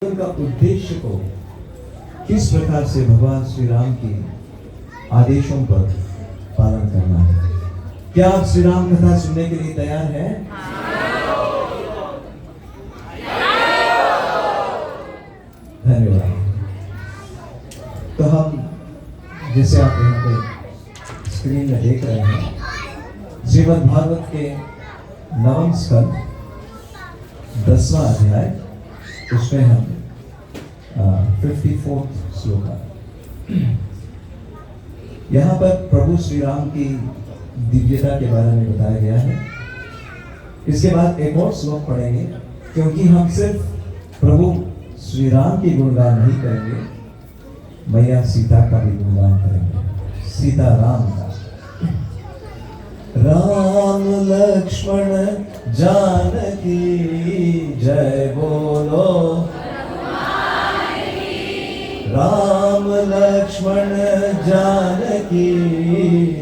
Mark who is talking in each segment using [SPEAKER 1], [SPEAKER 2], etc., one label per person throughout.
[SPEAKER 1] का उद्देश्य को किस प्रकार से भगवान श्री राम के आदेशों पर पालन करना है। क्या आप श्री राम कथा सुनने के लिए तैयार हैं? धन्यवाद। तो हम जैसे आप यहाँ पे स्क्रीन में देख रहे हैं, श्रीमद् भागवत के नवम स्कंद 10वां अध्याय, उसमें हम 54 श्लोक है। यहाँ पर प्रभु श्री राम की दिव्यता के बारे में बताया गया है। इसके बाद एक और श्लोक पढ़ेंगे, क्योंकि हम सिर्फ प्रभु श्री राम की गुणगान नहीं करेंगे, मैया सीता का भी गुणगान करेंगे। सीता राम का। राम लक्ष्मण जानकी जय बोलो, राम लक्ष्मण जानकी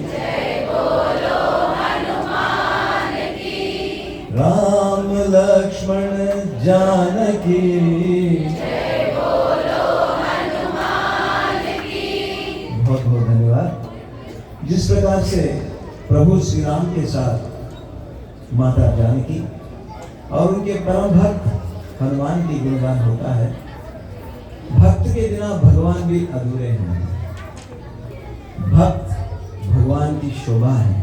[SPEAKER 2] जय बोलो हनुमान की,
[SPEAKER 1] राम लक्ष्मण जानकी
[SPEAKER 2] जय बोलो हनुमान की।
[SPEAKER 1] बहुत बहुत धन्यवाद। जिस प्रकार से प्रभु श्री राम के साथ माता जानकी और उनके परम भक्त हनुमान की गुणगान होता है, भक्त के बिना भगवान भी अधूरे हैं। भक्त भगवान की शोभा है,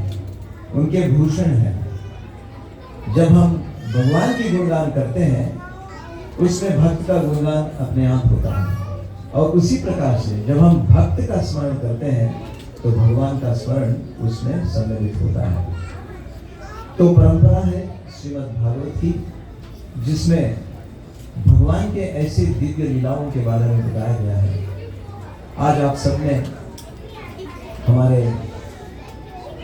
[SPEAKER 1] उनके भूषण है। जब हम भगवान की गुणगान करते हैं, उसमें भक्त का गुणगान अपने आप होता है। और उसी प्रकार से जब हम भक्त का स्मरण करते हैं, तो भगवान का स्मरण उसमें सम्मिलित होता है। तो परंपरा है श्रीमद् भागवत की, जिसमें भगवान के ऐसे दिव्य लीलाओं के बारे में बताया गया है। आज आप सबने हमारे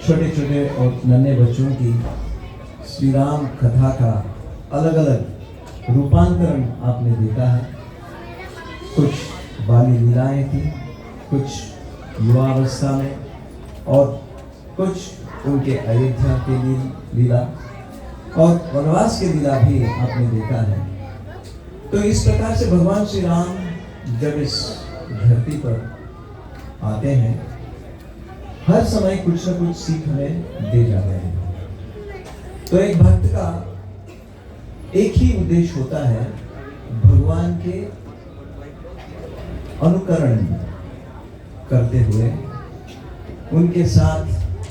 [SPEAKER 1] छोटे छोटे और नन्हे बच्चों की श्री राम कथा का अलग अलग रूपांतरण आपने देखा है। कुछ बाली लीलाएं थी, कुछ युवावस्था में, और कुछ उनके अयोध्या के लिए लीला और वनवास की लीला भी आपने देखा है। तो इस प्रकार से भगवान श्री राम जब इस धरती पर आते हैं, हर समय कुछ न कुछ सीख हमें दे जाते हैं। तो एक भक्त का एक ही उद्देश्य होता है, भगवान के अनुकरण करते हुए उनके साथ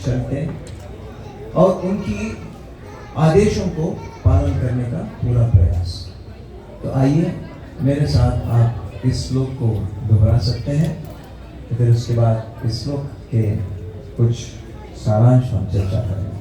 [SPEAKER 1] चलते और उनकी आदेशों को पालन करने का पूरा प्रयास। तो आइए मेरे साथ आप इस श्लोक को दोहरा सकते हैं, फिर उसके बाद इस श्लोक के कुछ सारांश हम चर्चा करेंगे।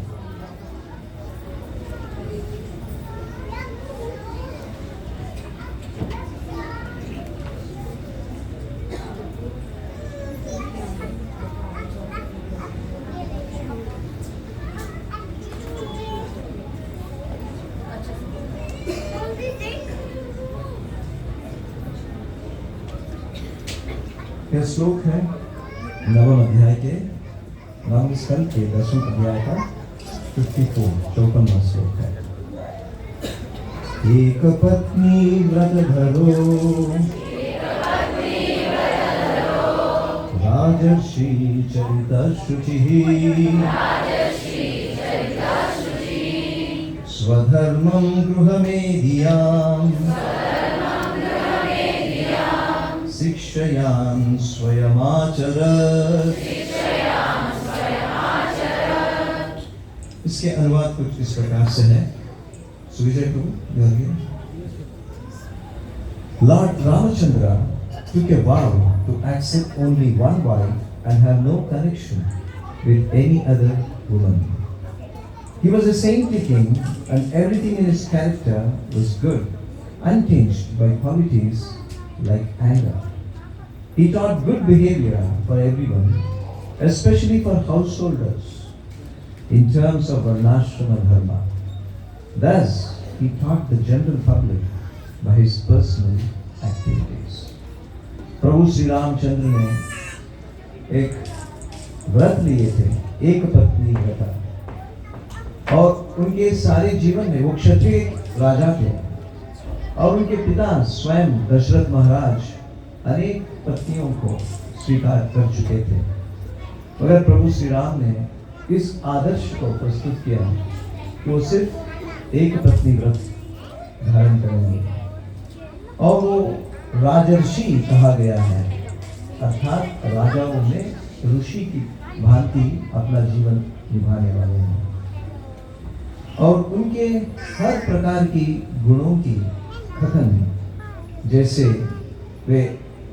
[SPEAKER 1] यह श्लोक है नवम अध्याय के नवम स्कंद के 10वें अध्याय का 54वां श्लोक है। एक पत्नी व्रत धरो, राजर्षि चरित शुचिः, स्वधर्मं गृहमेधियाम् शिक्षयान् स्वयमाचरत्। इसके अनुवाद कुछ इस प्रकार से है। सुविजय प्रभु, Lord Ramachandra took a vow to accept only one wife and have no connection with any other woman. He was a saintly king, and everything in his character was good, untinged by qualities like anger. He taught good behavior for everyone, especially for householders, in terms of varnashrama dharma. Thus, he taught the general public by his personal activities. प्रभु श्री रामचंद्र ने एक व्रत लिए थे, एक पत्नी व्रत, और उनके सारे जीवन में वो क्षत्रिय राजा थे। और उनके पिता स्वयं दशरथ महाराज अनेक पत्नियों को स्वीकार कर चुके थे, मगर प्रभु श्री राम ने इस आदर्श को प्रस्तुत किया कि वो सिर्फ एक पत्नी व्रत धारण करेंगे और वो राजर्षि कहा गया है, अर्थात राजाओं में ऋषि की भांति अपना जीवन निभाने वाले हैं और उनके हर प्रकार की गुणों की कथन, जैसे वे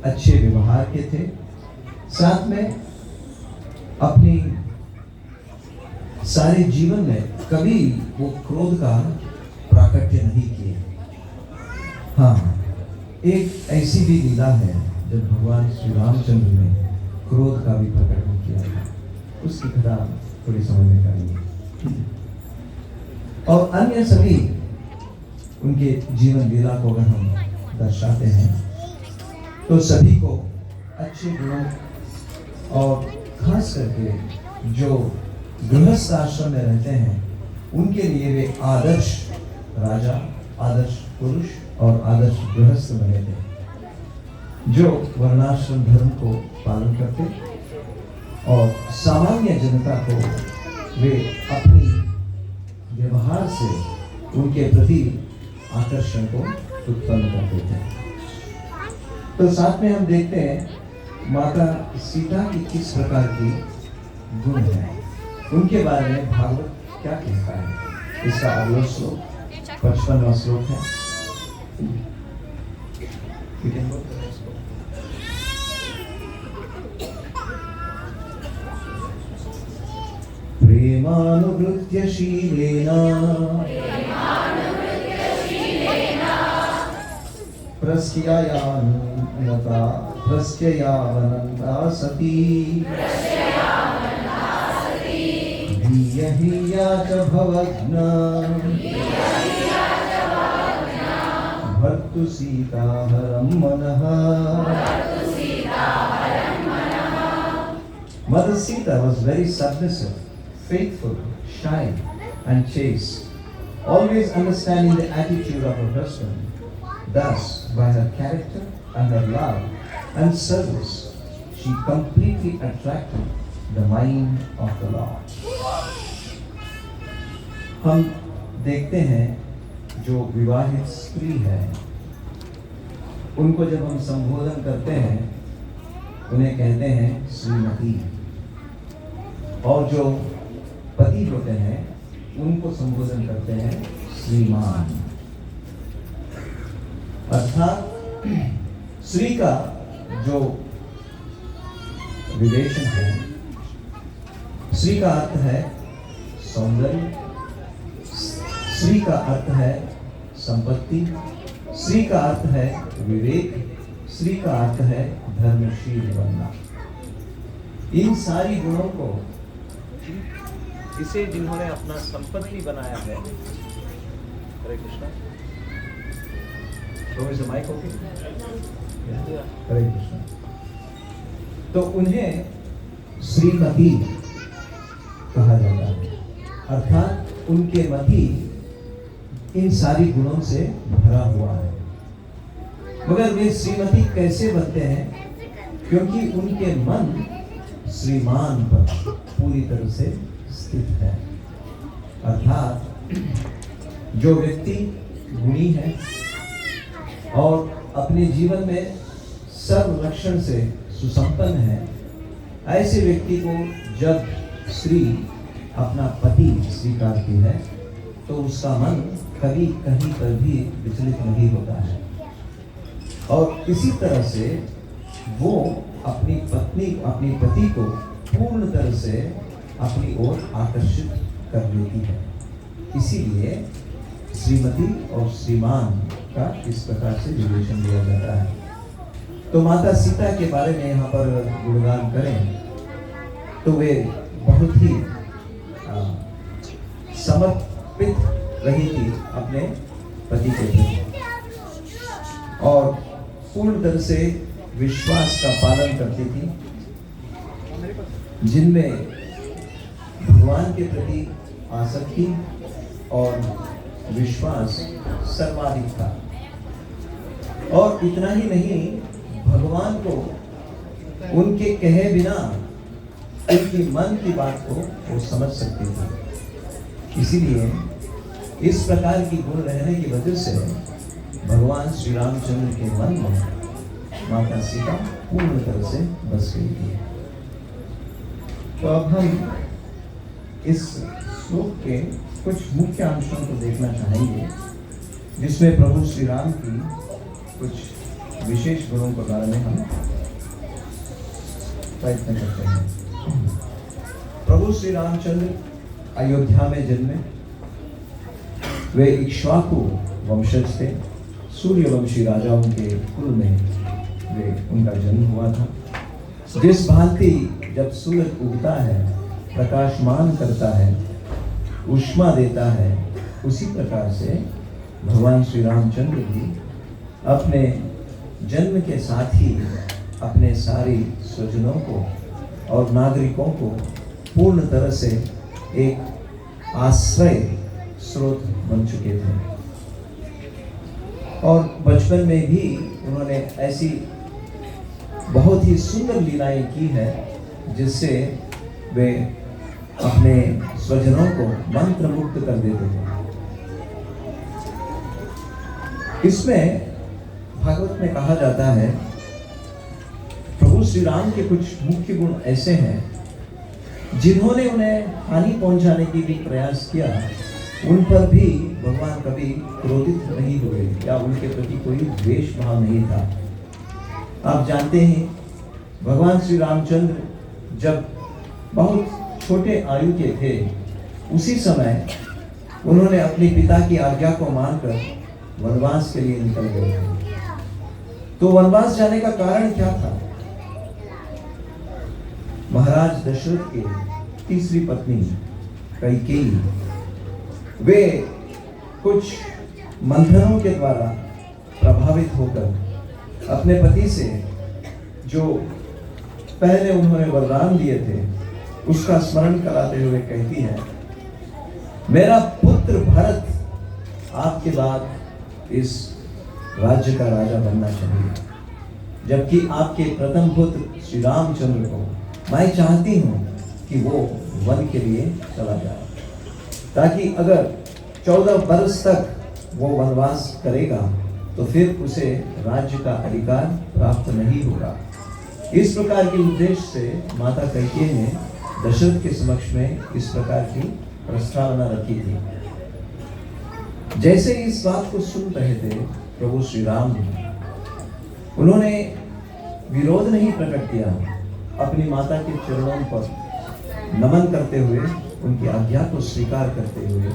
[SPEAKER 1] अच्छे व्यवहार के थे, साथ में अपनी सारे जीवन में कभी वो क्रोध का प्राकट्य नहीं किए। हाँ, एक ऐसी भी लीला है जब भगवान श्री रामचंद्र ने क्रोध का भी प्रकटन किया था, उसकी कथा थोड़ी समझने का लिए और अन्य सभी उनके जीवन लीला को अगर हम दर्शाते हैं तो सभी को अच्छे गुणों और खास करके जो गृहस्थ आश्रम में रहते हैं उनके लिए वे आदर्श राजा, आदर्श पुरुष और आदर्श गृहस्थ बने थे, जो वर्णाश्रम धर्म को पालन करते और सामान्य जनता को वे अपनी व्यवहार से उनके प्रति आकर्षण को उत्पन्न करते थे। तो साथ में हम देखते हैं माता सीता की किस प्रकार की गुण है, उनके बारे में भागवत क्या कहता है। इसका अगला श्लोक 55वां श्लोक है। प्रेमानुवृत्य शीलेन प्रस्ययावनन्ता सती धियहिया च भवग्ना भर्तु सीताहरं मनः। Mother Sita was very submissive, faithful, shy and chaste, always understanding the attitude of her husband. Thus, by her character and her love and service, she completely attracted the mind of the Lord. हम देखते हैं जो विवाहित स्त्री है, उनको जब हम संबोधन करते हैं उन्हें कहते हैं श्रीमती, और जो पति होते हैं उनको संबोधन करते हैं श्रीमान। अर्थात श्री का जो विवेचन है, श्री का अर्थ है सौंदर्य, श्री का अर्थ है संपत्ति, श्री का अर्थ है विवेक, श्री का अर्थ है धर्मशील बनना। इन सारी गुणों को इसे जिन्होंने अपना संपत्ति बनाया है, हरे कृष्णा, हरे कृष्णा, तो उन्हें श्रीमती कहा जाता है। अर्थात उनके मति इन सारी गुणों से भरा हुआ है। मगर वे श्रीमती कैसे बनते हैं? क्योंकि उनके मन श्रीमान पर पूरी तरह से स्थित है। अर्थात जो व्यक्ति गुणी है और अपने जीवन में सर्व लक्षण से सुसंपन्न है, ऐसे व्यक्ति को जब स्त्री अपना पति स्वीकारती है तो उसका मन कभी कहीं पर भी विचलित नहीं होता है, और इसी तरह से वो अपनी पत्नी, अपनी पति को पूर्ण तरह से अपनी ओर आकर्षित कर लेती है। इसीलिए श्रीमती और श्रीमान का इस प्रकार से विवेचन दिया जाता है। तो माता सीता के बारे में यहाँ पर गुणगान करें तो वे बहुत ही समर्पित रही थी अपने पति के प्रति और पूर्ण तरह से विश्वास का पालन करती थी, जिनमें भगवान के प्रति आसक्ति और विश्वास सर्वाधिक था। और इतना ही नहीं, भगवान को उनके कहे बिना उनकी मन की बात को वो समझ सकते थे। इसीलिए इस प्रकार की गुण रहने की वजह से भगवान श्री रामचंद्र के मन में माता सीता पूर्ण तरह से बस गई थी। तो अब हम इस श्लोक के कुछ मुख्य अंशों को देखना चाहेंगे, जिसमें प्रभु श्री राम की कुछ विशेष गुणों के बारे में हम प्रयत्न करते हैं। प्रभु श्री रामचंद्र अयोध्या में जन्मे। वे इक्ष्वाकु वंशज थे। सूर्यवंशी राजाओं के कुल में वे उनका जन्म हुआ था। जिस भांति जब सूरज उगता है, प्रकाशमान करता है, ऊष्मा देता है, उसी प्रकार से भगवान श्री रामचंद्र भी अपने जन्म के साथ ही अपने सारी स्वजनों को और नागरिकों को पूर्ण तरह से एक आश्रय स्रोत बन चुके थे। और बचपन में भी उन्होंने ऐसी बहुत ही सुंदर लीलाएं की है, जिससे वे अपने स्वजनों को मंत्र मुक्त कर देते थे। इसमें भागवत में कहा जाता है, प्रभु श्री राम के कुछ मुख्य गुण ऐसे हैं, जिन्होंने उन्हें हानि पहुंचाने की भी प्रयास किया, उन पर भी भगवान कभी क्रोधित नहीं हुए या उनके प्रति कोई द्वेष भाव नहीं था। आप जानते हैं, भगवान श्री रामचंद्र जब बहुत छोटे आयु के थे, उसी समय उन्होंने अपने पिता की आज्ञा को मानकर वनवास के लिए निकल गए थे। तो वनवास जाने का कारण क्या था? महाराज दशरथ की तीसरी पत्नी कैकेयी, वे कुछ मंथनों के द्वारा प्रभावित होकर अपने पति से जो पहले उन्होंने वरदान दिए थे, उसका स्मरण कराते हुए कहती है, मेरा पुत्र भरत आपके बाद इस राज्य का राजा बनना चाहिए, जबकि आपके प्रथम पुत्र श्री रामचंद्र को मैं चाहती हूँ कि वो वन के लिए चला जाए, ताकि अगर 14 वर्ष तक वो वनवास करेगा तो फिर उसे राज्य का अधिकार प्राप्त नहीं होगा। इस प्रकार के उद्देश्य से माता कैकेयी ने दशरथ के समक्ष में इस प्रकार की प्रस्तावना रखी थी। जैसे इस बात को सुन रहे थे प्रभु श्री राम, उन्होंने विरोध नहीं प्रकट किया, अपनी माता के चरणों पर नमन करते हुए, उनकी आज्ञा को स्वीकार करते हुए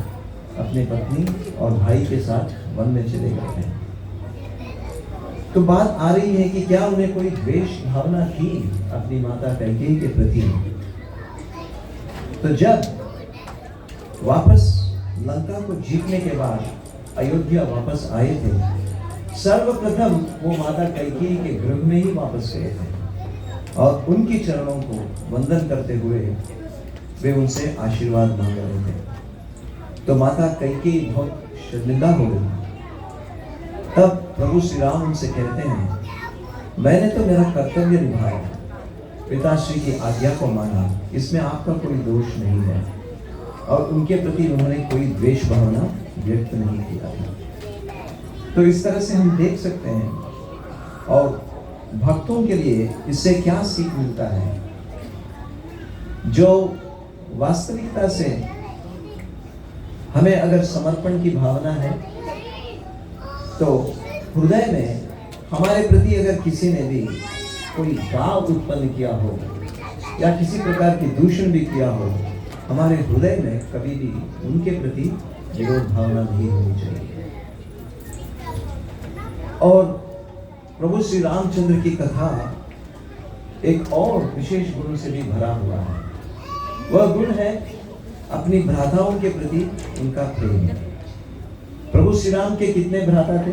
[SPEAKER 1] अपने पत्नी और भाई के साथ वन में चले गए हैं। तो बात आ रही है कि क्या उन्हें कोई द्वेष भावना थी अपनी माता कैकेयी के प्रति? तो जब वापस लंका को जीतने के बाद अयोध्या वापस आए थे, सर्वप्रथम वो माता कैकेयी के गृह में ही वापस गए थे और उनकी चरणों को वंदन करते हुए वे उनसे आशीर्वाद मांग रहे थे। तो माता कैकेयी बहुत शर्मिंदा हो गई। तब प्रभु श्री राम उनसे कहते हैं, मैंने तो मेरा कर्तव्य निभाया, पिताश्री की आज्ञा को माना, इसमें आपका कोई दोष नहीं है। और उनके प्रति उन्होंने कोई द्वेष भावना व्यक्त नहीं किया था। तो इस तरह से हम देख सकते हैं, और भक्तों के लिए इससे क्या सीख मिलता है? जो वास्तविकता से हमें अगर समर्पण की भावना है, तो हृदय में हमारे प्रति अगर किसी ने भी कोई भाव उत्पन्न किया हो या किसी प्रकार की दूषण भी किया हो, हमारे हृदय में कभी भी उनके प्रति विरोध भावना नहीं होनी चाहिए। और प्रभु श्री रामचंद्र की कथा एक और विशेष गुण से भी भरा हुआ है। वह गुण है अपनी भ्राताओं के प्रति उनका प्रेम। प्रभु श्री राम के कितने भ्राता थे?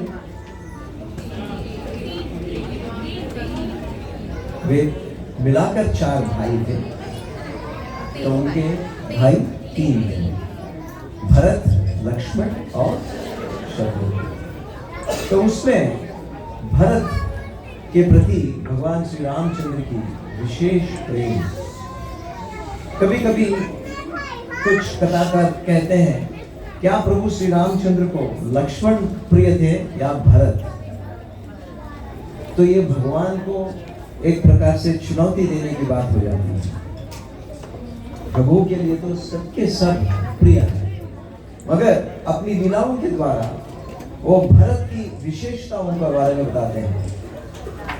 [SPEAKER 1] वे मिलाकर 4 भाई थे। तो उनके भाई 3 थे, भरत, लक्ष्मण और शत्रुघ्न। तो उसमें भरत के प्रति भगवान श्री रामचंद्र की विशेष प्रेम। कभी कभी कुछ कथाकार कहते हैं, क्या प्रभु श्री रामचंद्र को लक्ष्मण प्रिय थे या भरत? तो ये भगवान को एक प्रकार से चुनौती देने की बात हो जाती है। प्रभु के लिए तो सबके सब प्रिय है, मगर अपनी लीलाओं के द्वारा वो भरत की विशेषताओं के बारे में बताते हैं।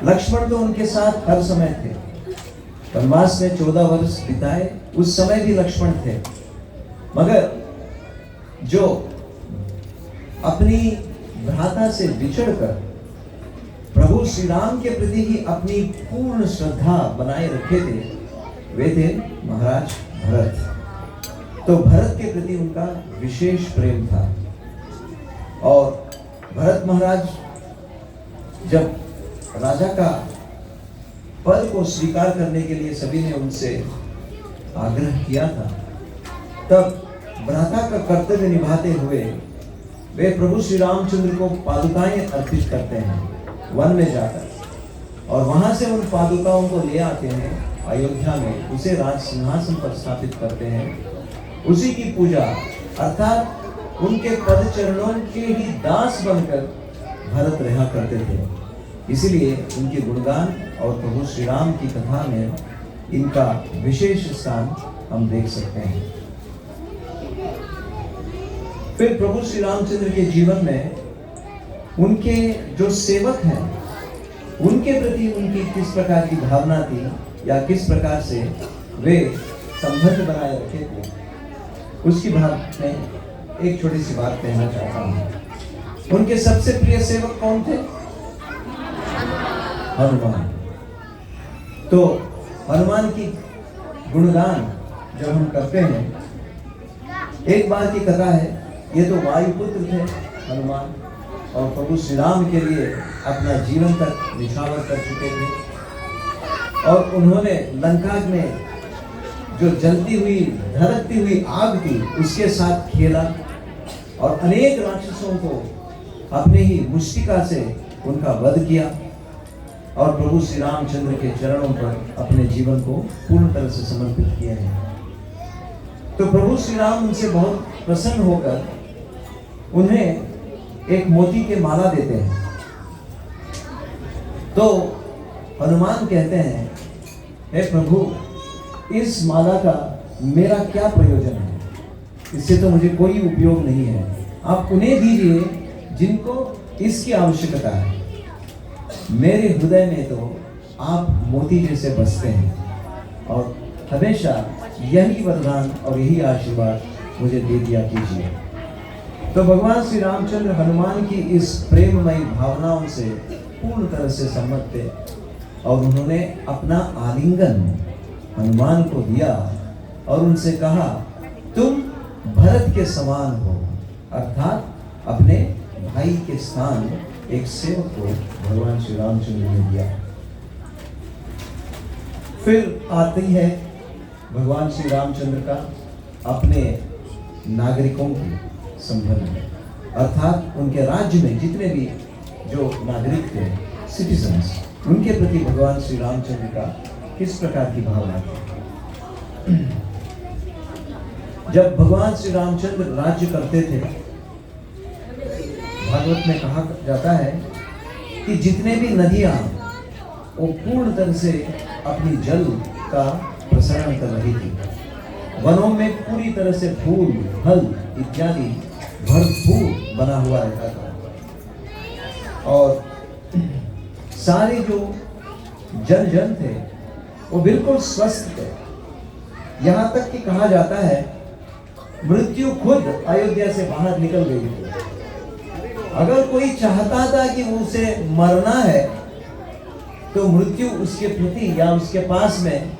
[SPEAKER 1] लक्ष्मण तो उनके साथ हर समय थे, वनवास में 14 वर्ष बिताए, उस समय भी लक्ष्मण थे, मगर जो अपनी भ्राता से बिछड़कर प्रभु श्री राम के प्रति ही अपनी पूर्ण श्रद्धा बनाए रखे थे, वे थे महाराज भरत। तो भरत के प्रति उनका विशेष प्रेम था। और भरत महाराज जब राजा का पद को स्वीकार करने के लिए सभी ने उनसे आग्रह किया था, तब भ्राता का कर्तव्य निभाते हुए वे प्रभु श्री रामचंद्र को पादुकाएं अर्पित करते हैं वन में जाकर, और वहां से उन पादुकाओं को ले आते हैं अयोध्या में, उसे राज सिंहासन पर स्थापित करते हैं। उसी की पूजा अर्थात उनके पद चरणों के ही दास बनकर भरत रहा करते थे। इसीलिए उनके गुणगान और प्रभु श्री राम की कथा में इनका विशेष स्थान हम देख सकते हैं। फिर प्रभु श्री रामचंद्र के जीवन में उनके जो सेवक हैं, उनके प्रति उनकी किस प्रकार की भावना थी या किस प्रकार से वे संबंध बनाए रखे थे, उसकी बात में एक छोटी सी बात कहना चाहता हूँ। उनके सबसे प्रिय सेवक कौन थे? हनुमान। तो हनुमान की गुणगान जब हम करते हैं, एक बार की कथा है, ये तो वायुपुत्र थे हनुमान, और प्रभु श्री राम के लिए अपना जीवन तक निछावर कर चुके थे। और उन्होंने लंका में जो जलती हुई धड़कती हुई आग थी उसके साथ खेला और अनेक राक्षसों को अपने ही मुष्टिका से उनका वध किया और प्रभु श्री रामचंद्र के चरणों पर अपने जीवन को पूर्ण तरह से समर्पित किया है। तो प्रभु श्री राम उनसे बहुत प्रसन्न होकर उन्हें एक मोती के माला देते हैं। तो हनुमान कहते हैं, हे प्रभु, इस माला का मेरा क्या प्रयोजन है? इससे तो मुझे कोई उपयोग नहीं है। आप उन्हें दीजिए जिनको इसकी आवश्यकता है। मेरे हृदय में तो आप मोती जैसे बसते हैं और हमेशा यही वरदान और यही आशीर्वाद मुझे दे दिया कीजिए। तो भगवान श्री रामचंद्र हनुमान की इस प्रेममयी भावनाओं से पूर्ण तरह से सम्मत थे और उन्होंने अपना आलिंगन हनुमान को दिया और उनसे कहा, तुम भरत के समान हो, अर्थात अपने भाई के स्थान एक सेवक को भगवान श्री रामचंद्र ने दिया। फिर आती है भगवान श्री रामचंद्र का अपने नागरिकों के संबंध में, अर्थात उनके राज्य में जितने भी जो नागरिक थे, सिटीजन्स, उनके प्रति भगवान श्री रामचंद्र का किस प्रकार की भावना थी। जब भगवान श्री रामचंद्र राज्य करते थे, भागवत में कहा जाता है कि जितने भी नदियां वो पूर्ण तरह से अपनी जल का प्रसारण कर रही थी। वनों में पूरी तरह से फूल, फल इत्यादि भरपूर बना हुआ रहता था और सारे जो जन थे वो बिल्कुल स्वस्थ थे। यहाँ तक कि कहा जाता है मृत्यु खुद अयोध्या से बाहर निकल गई थी। अगर कोई चाहता था कि वो उसे मरना है तो मृत्यु उसके प्रति या उसके पास में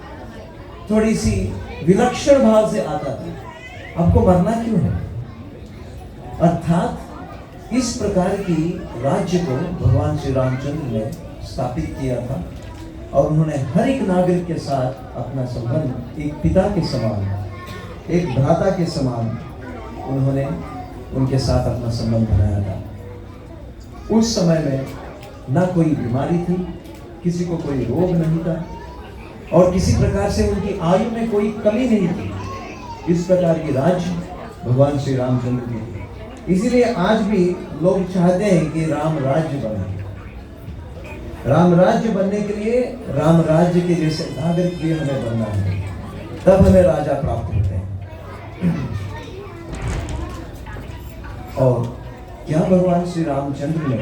[SPEAKER 1] थोड़ी सी विलक्षण भाव से आता था, आपको मरना क्यों है? अर्थात इस प्रकार की राज्य को भगवान श्री रामचंद्र ने स्थापित किया था और उन्होंने हर एक नागरिक के साथ अपना संबंध एक पिता के समान, एक भ्राता के समान उन्होंने उनके साथ अपना संबंध बनाया था। उस समय में ना कोई बीमारी थी, किसी को कोई रोग नहीं था और किसी प्रकार से उनकी आयु में कोई कमी नहीं थी। इस प्रकार की राज्य भगवान श्री रामचंद्र की थी। इसीलिए आज भी लोग चाहते हैं कि राम राज्य बने। राम राज्य बनने के लिए राम राज्य के जैसे नागरिक के लिए हमें बनना है, तब हमें राजा प्राप्त होते हैं। और क्या भगवान श्री रामचंद्र ने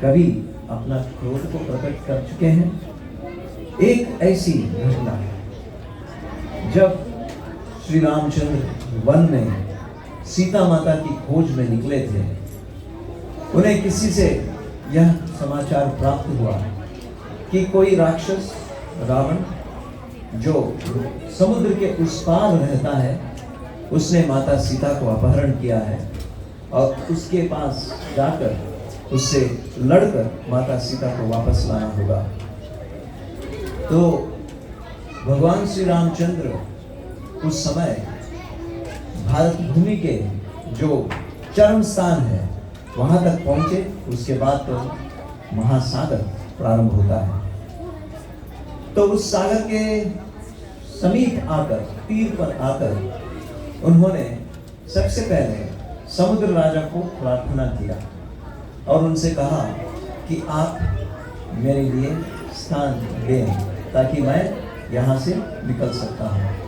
[SPEAKER 1] कभी अपना क्रोध को प्रकट कर चुके हैं? एक ऐसी घटना जब श्री रामचंद्र वन में सीता माता की खोज में निकले थे, उन्हें किसी से यह समाचार प्राप्त हुआ कि कोई राक्षस रावण जो समुद्र के उस पार रहता है, उसने माता सीता को अपहरण किया है और उसके पास जाकर उससे लड़कर माता सीता को वापस लाना होगा। तो भगवान श्री रामचंद्र उस समय भारत भूमि के जो चरम स्थान है वहां तक पहुंचे। उसके बाद तो महासागर प्रारंभ होता है। तो उस सागर के समीप आकर, तीर पर आकर उन्होंने सबसे पहले समुद्र राजा को प्रार्थना किया और उनसे कहा कि आप मेरे लिए स्थान दें ताकि मैं यहाँ से निकल सकता हूँ।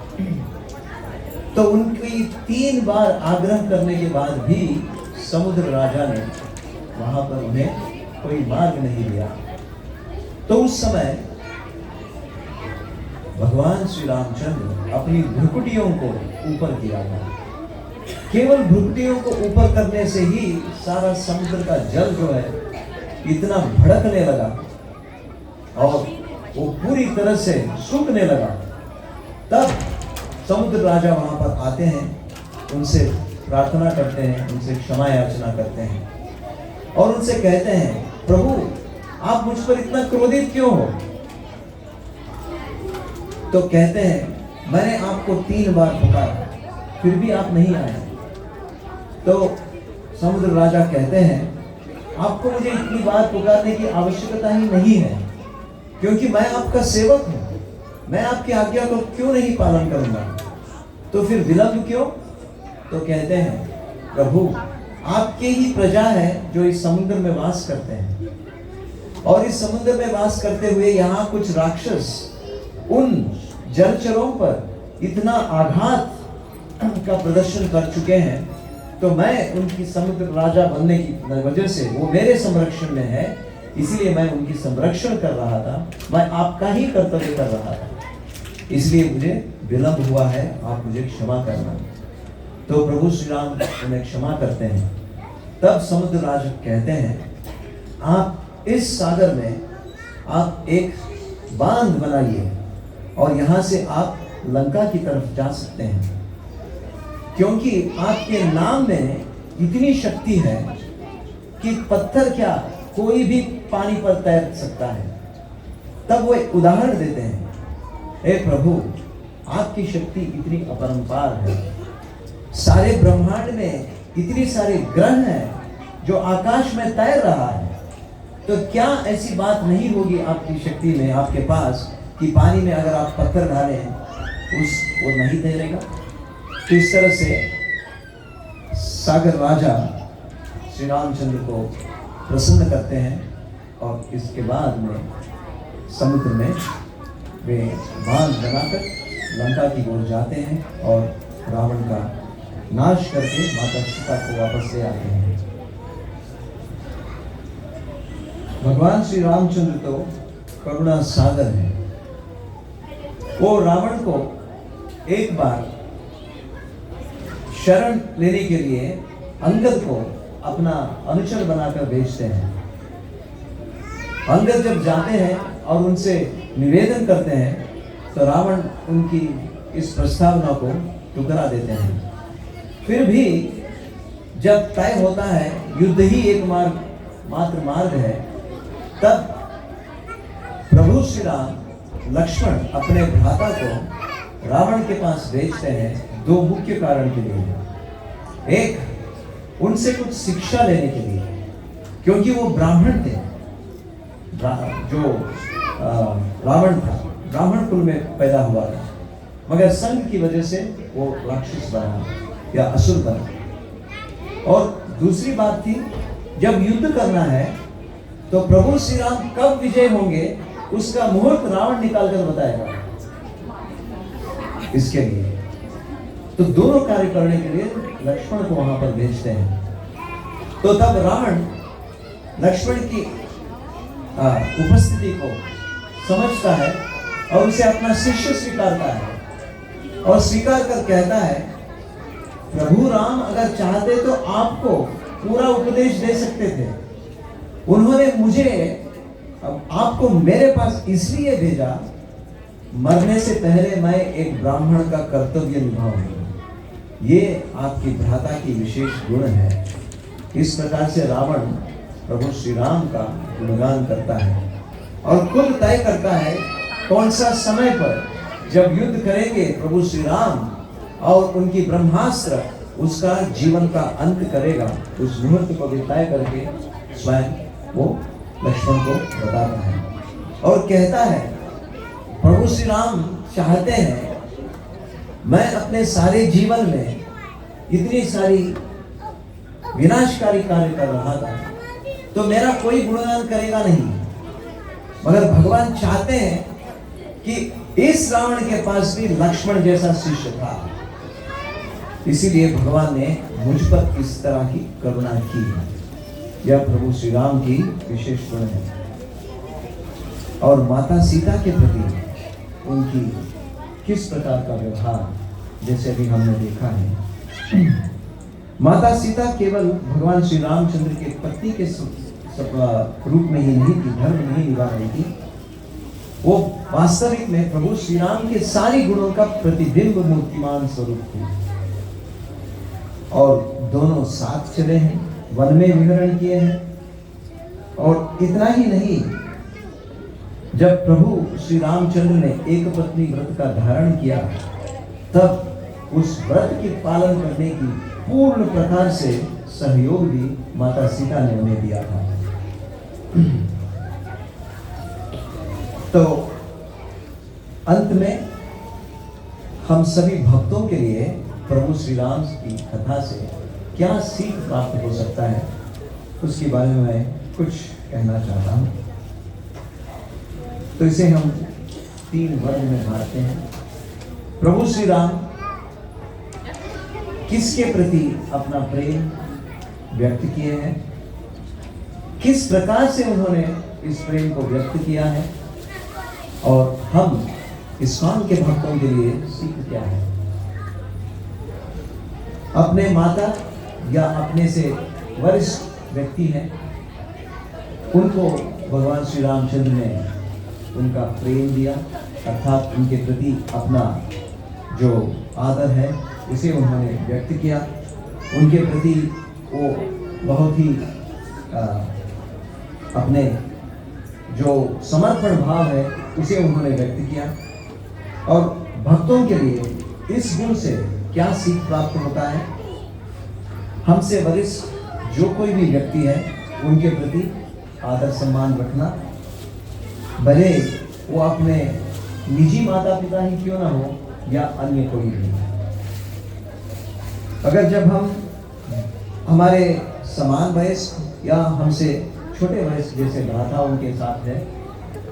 [SPEAKER 1] तो उनकी 3 बार आग्रह करने के बाद भी समुद्र राजा ने वहां पर उन्हें कोई मार्ग नहीं दिया। तो उस समय भगवान श्री रामचंद्र अपनी भ्रुकुटियों को ऊपर किया था। केवल भ्रुकुटियों को ऊपर करने से ही सारा समुद्र का जल जो है इतना भड़कने लगा और वो पूरी तरह से सूखने लगा। तब समुद्र राजा वहां पर आते हैं, उनसे प्रार्थना करते हैं, उनसे क्षमा याचना करते हैं और उनसे कहते हैं, प्रभु आप मुझ पर इतना क्रोधित क्यों हो? तो कहते हैं, मैंने आपको 3 बार पुकारा फिर भी आप नहीं आए। तो समुद्र राजा कहते हैं, आपको मुझे इतनी बार पुकारने की आवश्यकता ही नहीं है, क्योंकि मैं आपका सेवक हूं। मैं आपकी आज्ञा को क्यों नहीं पालन करूंगा? तो फिर विलंब क्यों? तो कहते हैं, प्रभु आपके ही प्रजा है जो इस समुद्र में वास करते हैं और इस समुद्र में वास करते हुए यहाँ कुछ राक्षस उन जलचरों पर इतना आघात का प्रदर्शन कर चुके हैं। तो मैं उनकी समुद्र राजा बनने की वजह से वो मेरे संरक्षण में है, इसलिए मैं उनकी संरक्षण कर रहा था। मैं आपका ही कर्तव्य कर रहा था, इसलिए मुझे विलंब हुआ है, आप मुझे क्षमा करना। तो प्रभु श्री राम उन्हें क्षमा करते हैं। तब समुद्र राजा कहते हैं, आप इस सागर में आप एक बांध बनाइए और यहाँ से आप लंका की तरफ जा सकते हैं, क्योंकि आपके नाम में इतनी शक्ति है कि पत्थर क्या कोई भी पानी पर तैर सकता है। तब वो एक उदाहरण देते हैं, हे प्रभु आपकी शक्ति इतनी अपरंपार है, सारे ब्रह्मांड में इतनी सारे ग्रह हैं जो आकाश में तैर रहा है, तो क्या ऐसी बात नहीं होगी आपकी शक्ति में, आपके पास, कि पानी में अगर आप पत्थर डालें वो नहीं तैरेगा? तो इस तरह से सागर राजा श्री रामचंद्र को प्रसन्न करते हैं और इसके बाद में समुद्र में वे बांध बनाकर लंका की ओर जाते हैं और रावण का नाश करके माता सीता को वापस ले आते हैं। भगवान श्री रामचंद्र तो करुणा सागर है। वो रावण को एक बार शरण लेने के लिए अंगद को अपना अनुचर बनाकर भेजते हैं। अंगद जब जाते हैं और उनसे निवेदन करते हैं तो रावण उनकी इस प्रस्तावना को ठुकरा देते हैं। फिर भी जब तय होता है युद्ध ही एक मात्र मार्ग है, तब प्रभु श्री राम लक्ष्मण अपने भ्राता को रावण के पास भेजते हैं 2 मुख्य कारण के लिए। एक, उनसे कुछ शिक्षा लेने के लिए, क्योंकि वो ब्राह्मण थे जो रावण था, ब्राह्मण कुल में पैदा हुआ था, मगर संग की वजह से वो राक्षस बना या असुर बना। और दूसरी बात थी, जब युद्ध करना है तो प्रभु श्री राम कब विजय होंगे उसका मुहूर्त रावण निकाल कर बताएगा। इसके लिए तो दोनों कार्य करने के लिए लक्ष्मण को वहां पर भेजते हैं। तो तब रावण लक्ष्मण की उपस्थिति को समझता है और उसे अपना शिष्य स्वीकारता है और स्वीकार कर कहता है, प्रभु राम अगर चाहते तो आपको पूरा उपदेश दे सकते थे, उन्होंने मुझे आपको मेरे पास इसलिए भेजा, मरने से पहले मैं एक ब्राह्मण का कर्तव्य निभाऊंगा। ये आपकी भ्राता की विशेष गुण है। इस प्रकार से रावण प्रभु श्री राम का गुणगान करता है और खुद तय करता है कौन सा समय पर जब युद्ध करेंगे प्रभु श्री राम और उनकी ब्रह्मास्त्र उसका जीवन का अंत करेगा। उस मुहूर्त को भी तय करके स्वयं वो लक्ष्मण को बताता है और कहता है, प्रभु श्री राम चाहते हैं मैं अपने सारे जीवन में इतनी सारी विनाशकारी कार्य कर रहा था तो मेरा कोई गुणगान करेगा नहीं, मगर भगवान चाहते हैं कि इस रावण के पास भी लक्ष्मण जैसा शिष्य था, इसीलिए भगवान ने मुझ पर इस तरह की करुणा की है। यह प्रभु श्री राम की विशेष गुण है। और माता सीता के प्रति उनकी किस प्रकार का व्यवहार, जैसे अभी हमने देखा है, माता सीता केवल भगवान श्री रामचंद्र के पत्नी के रूप में ही नहीं थी, धर्म नहीं निभा रही थी, वो वास्तविक में प्रभु श्री राम के सारी गुणों का प्रतिबिंब मूर्तिमान स्वरूप थी। और दोनों साथ चले हैं, वन में विहरण किए हैं। और इतना ही नहीं, जब प्रभु श्री रामचंद्र ने एक पत्नी व्रत का धारण किया, तब उस व्रत के पालन करने की पूर्ण प्रकार से सहयोग भी माता सीता ने उन्हें दिया था। तो अंत में हम सभी भक्तों के लिए प्रभु श्री राम की कथा से क्या सीख प्राप्त हो सकता है, उसके बारे में मैं कुछ कहना चाहता हूँ। तो इसे हम 3 वर्ग में बांटते हैं। प्रभु श्री राम किसके प्रति अपना प्रेम व्यक्त किए हैं, किस प्रकार से उन्होंने इस प्रेम को व्यक्त किया है, और हम इस्कॉन के भक्तों के लिए सीख क्या है। अपने माता या अपने से वरिष्ठ व्यक्ति हैं, उनको भगवान श्री रामचंद्र ने उनका प्रेम दिया, अर्थात उनके प्रति अपना जो आदर है उसे उन्होंने व्यक्त किया। उनके प्रति वो बहुत ही अपने जो समर्पण भाव है उसे उन्होंने व्यक्त किया। और भक्तों के लिए इस गुण से क्या सीख प्राप्त होता है, हमसे वरिष्ठ जो कोई भी व्यक्ति है उनके प्रति आदर सम्मान रखना, भले वो अपने निजी माता पिता ही क्यों ना हो या अन्य कोई भी। अगर जब हम हमारे समान वयस्क या हमसे छोटे वयस्क जैसे भ्राता उनके साथ है,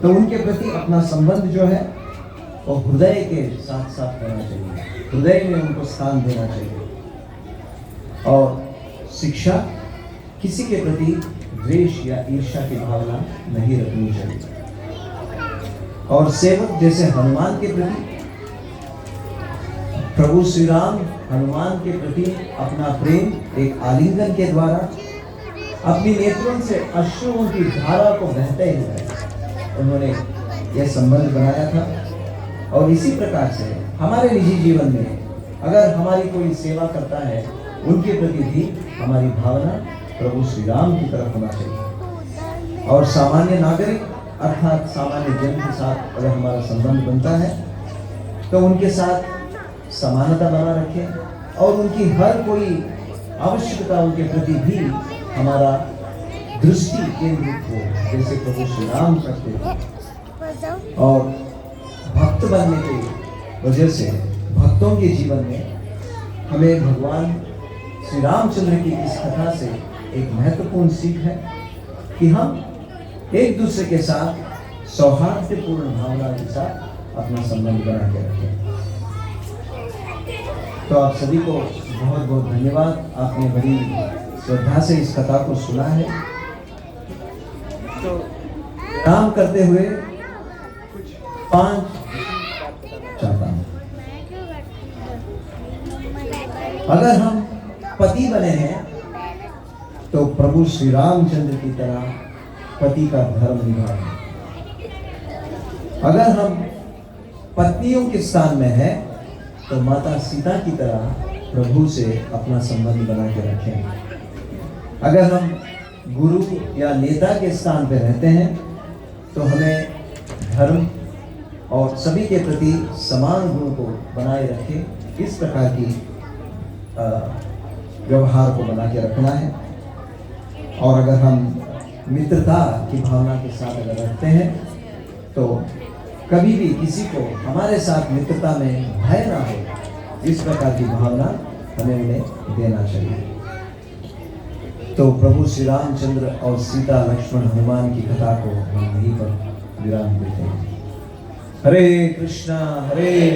[SPEAKER 1] तो उनके प्रति अपना संबंध जो है वो हृदय के साथ साथ करना चाहिए, हृदय में उनको स्थान देना चाहिए। और शिक्षा, किसी के प्रति द्वेष या ईर्ष्या की भावना नहीं रखनी चाहिए। और सेवक जैसे हनुमान के प्रति, प्रभु श्री राम हनुमान के प्रति अपना प्रेम एक आलिंगन के द्वारा अपनी नेत्रों से अश्रुओं की धारा को बहते हुए उन्होंने यह संबंध बनाया था। और इसी प्रकार से हमारे निजी जीवन में अगर हमारी कोई सेवा करता है, उनके प्रति भी हमारी भावना प्रभु श्री राम की तरफ होना चाहिए। और सामान्य नागरिक अर्थात सामान्य जन के साथ अगर हमारा संबंध बनता है तो उनके साथ समानता बना रखें और उनकी हर कोई आवश्यकता उनके प्रति भी हमारा दृष्टि केंद्रित हो, जैसे प्रभु श्री राम करते थे। और भक्त बनने की वजह से भक्तों के जीवन में हमें भगवान श्री रामचंद्र की इस कथा से एक महत्वपूर्ण सीख है कि हम एक दूसरे के साथ सौहार्दपूर्ण भावना के साथ अपना संबंध बना के रखें। तो आप सभी को बहुत बहुत धन्यवाद, आपने बड़ी श्रद्धा से इस कथा को सुना है। तो काम करते हुए 5 चाहता हूं, अगर हम पति बने हैं तो प्रभु श्री रामचंद्र की तरह पति का धर्म निभाएं। अगर हम पत्नियों के स्थान में हैं तो माता सीता की तरह प्रभु से अपना संबंध बना के रखें। अगर हम गुरु या नेता के स्थान पर रहते हैं तो हमें धर्म और सभी के प्रति समान गुण को बनाए रखें, इस प्रकार की व्यवहार को बना के रखना है। और अगर हम मित्रता की भावना के साथ अगर रखते हैं तो कभी भी किसी को हमारे साथ मित्रता में भय ना हो, इस प्रकार की भावना हमें उन्हें देना चाहिए। तो प्रभु श्री रामचंद्र और सीता लक्ष्मण हनुमान की कथा को हम यहीं पर विराम देते हैं। हरे कृष्णा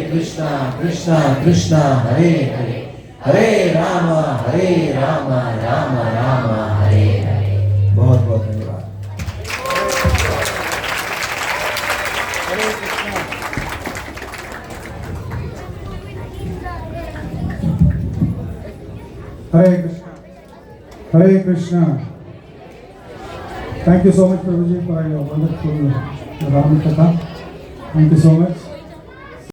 [SPEAKER 1] कृष्णा कृष्णा हरे हरे, हरे राम राम राम हरे हरे। बहुत बहुत धन्यवाद।
[SPEAKER 2] हरे कृष्णा, हरे Krishna. Thank you so much, Prabhuji, for your wonderful Ram Katha. Thank you so much.